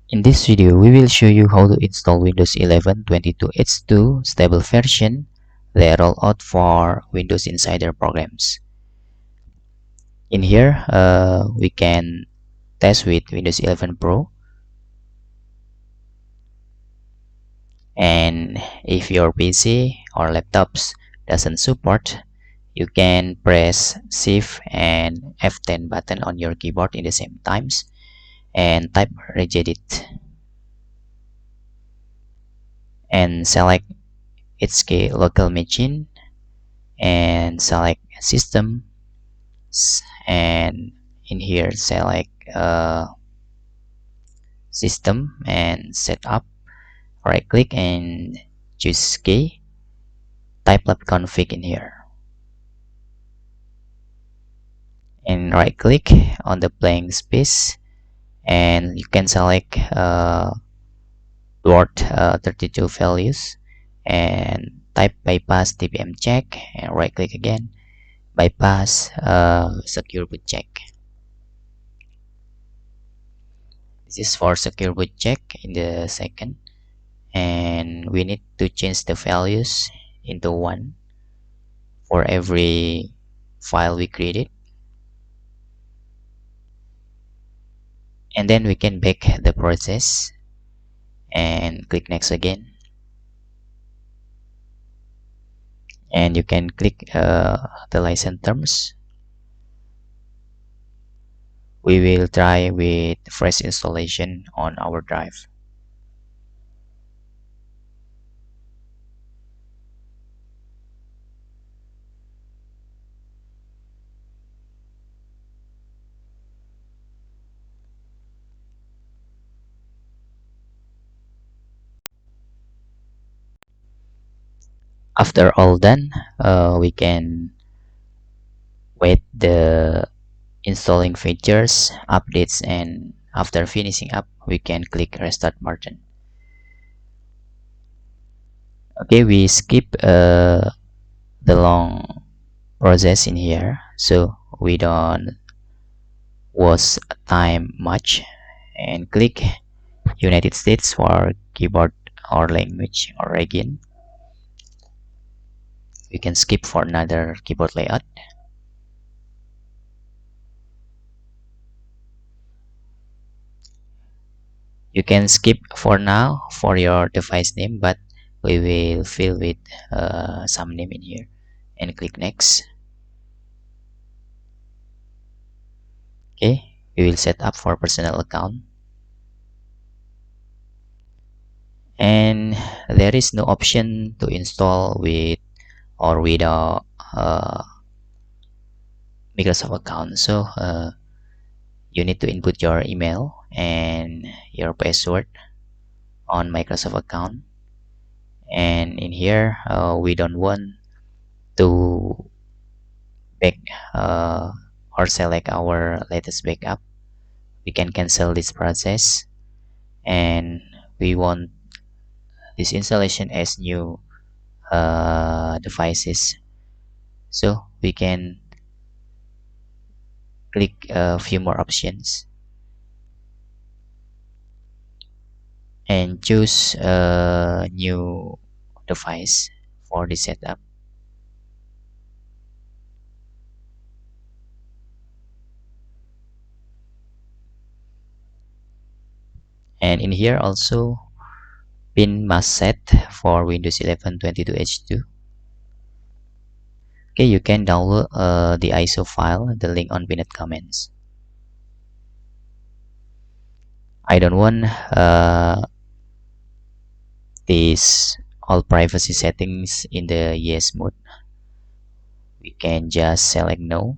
In this video, we will show you how to install Windows 11 22H2 stable version the rollout for Windows Insider programs. In here, we can test with Windows 11 Pro, and if your PC or laptops doesn't support, you can press Shift and F10 button on your keyboard in the same times and type regedit and select HK local machine and select system, and in here select system and setup. Right click and choose key, type config in here and right click on the blank space, and you can select word 32 values and type bypass TPM check and right click again, bypass secure boot check. This is for secure boot check in the second, and we need to change the values into 1 for every file we created, and then we can back the process and click next again, and you can click the license terms. We will try with fresh installation on our drive. After all done, we can wait the installing features updates, and after finishing up we can click restart button. Okay, we skip the long process in here, so we don't waste time much, and click United States for keyboard or language or region. We can skip for another keyboard layout. You can skip for now for your device name, but we will fill with some name in here, and click next. Okay, we will set up for personal account, and there is no option to install with or without Microsoft account, so you need to input your email and your password on Microsoft account. And in here we don't want to back or select our latest backup. We can cancel this process, and we want this installation as new devices, so we can click a few more options and choose a new device for the setup. And in here also pin must set for Windows 11 22H2. Okay, you can download the ISO file, the link on pinned comments. I don't want this all privacy settings in the yes mode. We can just select no.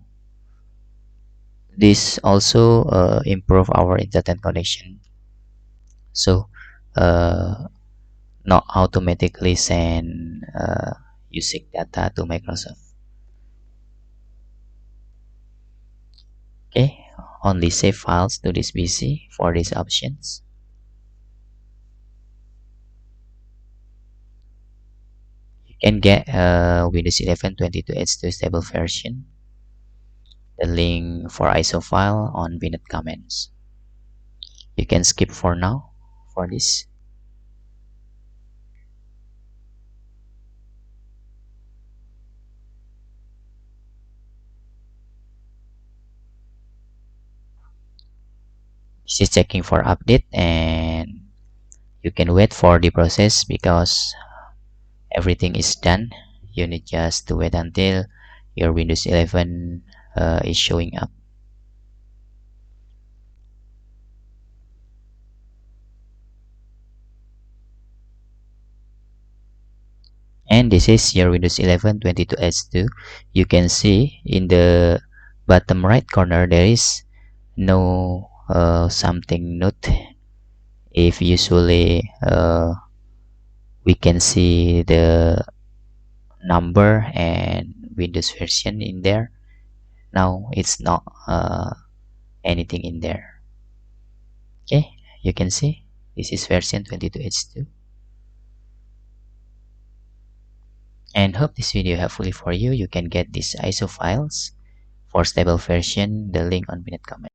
This also improve our internet connection, so not automatically send using data to Microsoft. Okay, only save files to this PC for these options. You can get Windows 11 22H2 stable version, the link for ISO file on pinned comments. You can skip for now for this. This is checking for update, and you can wait for the process because everything is done. You need just to wait until your Windows 11 is showing up. And this is your Windows 11 22H2. You can see in the bottom right corner there is no something note. If usually we can see the number and Windows version in there, now it's not anything in there. Okay, you can see this is version 22H2. And hope this video helpful for you. You can get these ISO files for stable version, the link on pinned comment.